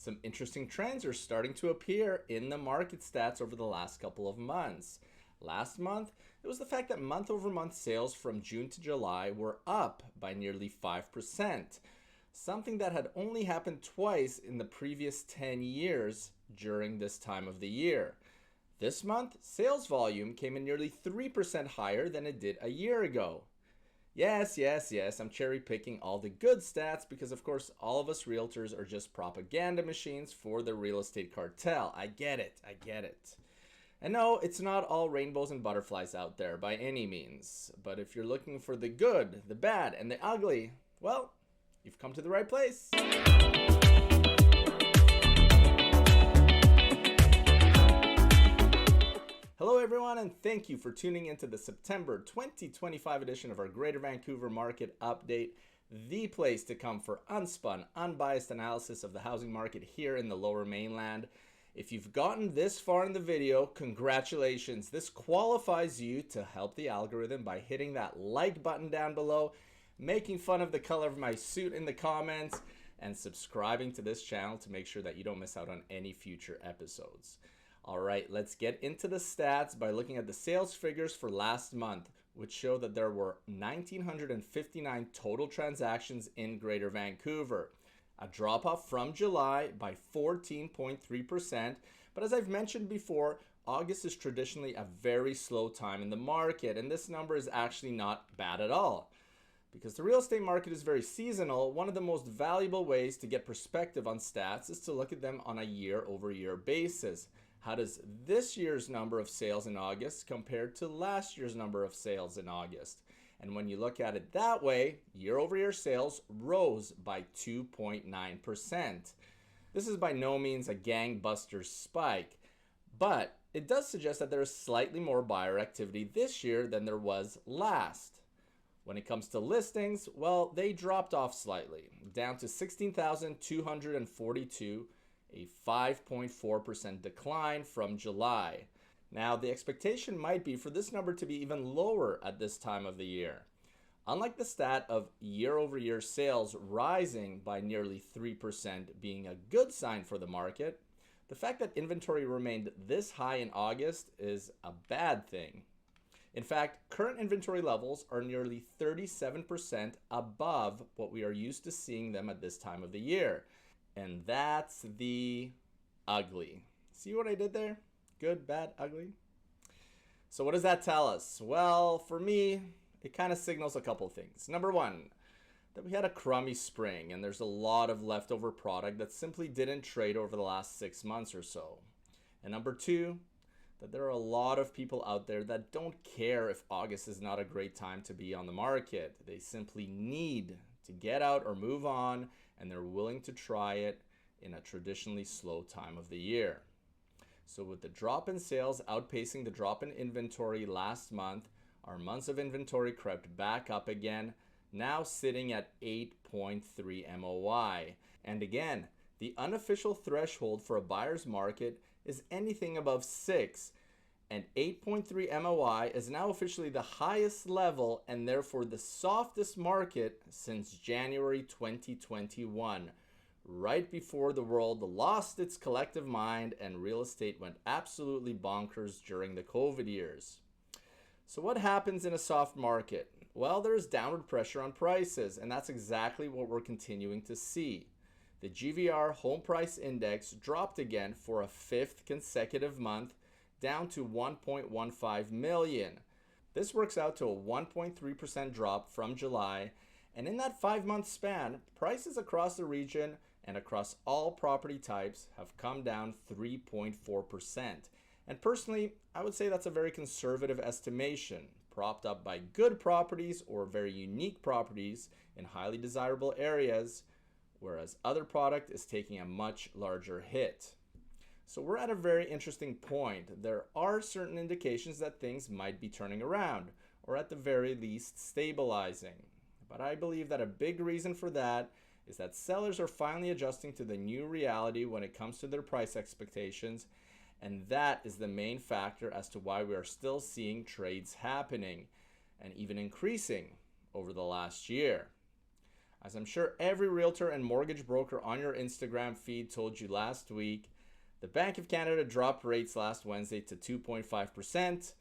Some interesting trends are starting to appear in the market stats over the last couple of months. Last month, it was the fact that month-over-month sales from June to July were up by nearly 5%, something that had only happened twice in the previous 10 years during this time of the year. This month, sales volume came in nearly 3% higher than it did a year ago. Yes, I'm cherry picking all the good stats because, of course, all of us realtors are just propaganda machines for the real estate cartel. I get it. And no, it's not all rainbows and butterflies out there by any means. But if you're looking for the good, the bad, and the ugly, well, you've come to the right place. Hello everyone, and thank you for tuning into the September 2025 edition of our Greater Vancouver Market Update, the place to come for unspun, unbiased analysis of the housing market here in the Lower Mainland. If you've gotten this far in the video, congratulations. This qualifies you to help the algorithm by hitting that like button down below, making fun of the color of my suit in the comments, and subscribing to this channel to make sure that you don't miss out on any future episodes. All right, let's get into the stats by looking at the sales figures for last month, which show that there were 1,959 total transactions in Greater Vancouver, a drop-off from July by 14.3%. But as I've mentioned before, August is traditionally a very slow time in the market, and this number is actually not bad at all. Because the real estate market is very seasonal, one of the most valuable ways to get perspective on stats is to look at them on a year-over-year basis. How does this year's number of sales in August compare to last year's number of sales in August? And when you look at it that way, year-over-year sales rose by 2.9%. This is by no means a gangbuster spike, but it does suggest that there is slightly more buyer activity this year than there was last. When it comes to listings, well, they dropped off slightly, down to 16,242, a 5.4% decline from July. Now, the expectation might be for this number to be even lower at this time of the year. Unlike the stat of year-over-year sales rising by nearly 3% being a good sign for the market, the fact that inventory remained this high in August is a bad thing. In fact, current inventory levels are nearly 37% above what we are used to seeing them at this time of the year. And that's the ugly. See what I did there? Good, bad, ugly. So what does that tell us? Well, for me, it kind of signals a couple things. Number one, that we had a crummy spring and there's a lot of leftover product that simply didn't trade over the last 6 months or so. And number two, that there are a lot of people out there that don't care if August is not a great time to be on the market. They simply need to get out or move on, and they're willing to try it in a traditionally slow time of the year. So with the drop in sales outpacing the drop in inventory last month, our months of inventory crept back up again, now sitting at 8.3 MOI. And again, the unofficial threshold for a buyer's market is anything above 6, and 8.3 MOI is now officially the highest level and therefore the softest market since January 2021, right before the world lost its collective mind and real estate went absolutely bonkers during the COVID years. So what happens in a soft market? Well, there's downward pressure on prices, and that's exactly what we're continuing to see. The GVR Home Price Index dropped again for a 5th consecutive month, down to 1.15 million. This works out to a 1.3% drop from July, and in that 5-month span, prices across the region and across all property types have come down 3.4%. And personally, I would say that's a very conservative estimation, propped up by good properties or very unique properties in highly desirable areas, whereas other product is taking a much larger hit. So we're at a very interesting point. There are certain indications that things might be turning around, or at the very least stabilizing. But I believe that a big reason for that is that sellers are finally adjusting to the new reality when it comes to their price expectations, and that is the main factor as to why we are still seeing trades happening and even increasing over the last year. As I'm sure every realtor and mortgage broker on your Instagram feed told you last week, the Bank of Canada dropped rates last Wednesday to 2.5%.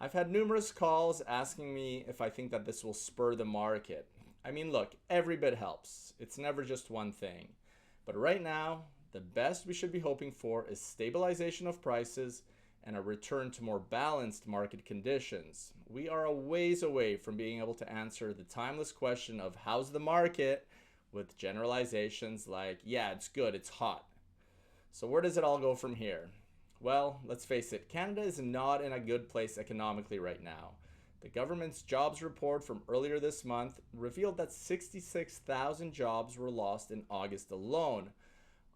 I've had numerous calls asking me if I think that this will spur the market. I mean, look, every bit helps. It's never just one thing. But right now, the best we should be hoping for is stabilization of prices and a return to more balanced market conditions. We are a ways away from being able to answer the timeless question of how's the market with generalizations like, yeah, it's good, it's hot. So where does it all go from here? Well, let's face it, Canada is not in a good place economically right now. The government's jobs report from earlier this month revealed that 66,000 jobs were lost in August alone.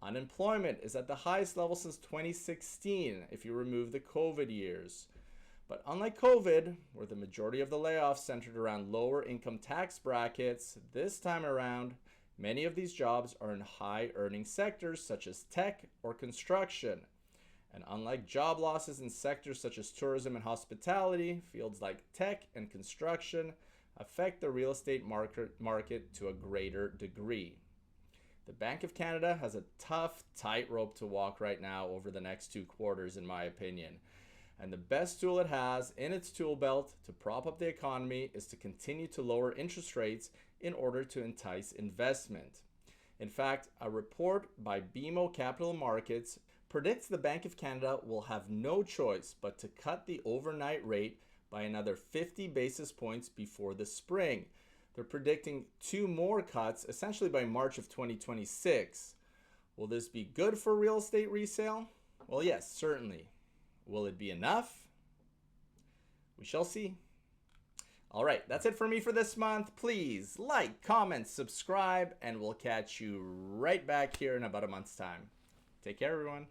Unemployment is at the highest level since 2016 if you remove the COVID years. But unlike COVID, where the majority of the layoffs centered around lower income tax brackets, this time around, many of these jobs are in high earning sectors such as tech or construction. And unlike job losses in sectors such as tourism and hospitality, fields like tech and construction affect the real estate market to a greater degree. The Bank of Canada has a tough tightrope to walk right now over the next 2 quarters, in my opinion. And the best tool it has in its tool belt to prop up the economy is to continue to lower interest rates in order to entice investment. In fact, a report by BMO Capital Markets predicts the Bank of Canada will have no choice but to cut the overnight rate by another 50 basis points before the spring. They're predicting 2 more cuts, essentially by March of 2026. Will this be good for real estate resale? Well, yes, certainly. Will it be enough? We shall see. All right, that's it for me for this month. Please like, comment, subscribe, and we'll catch you right back here in about a month's time. Take care, everyone.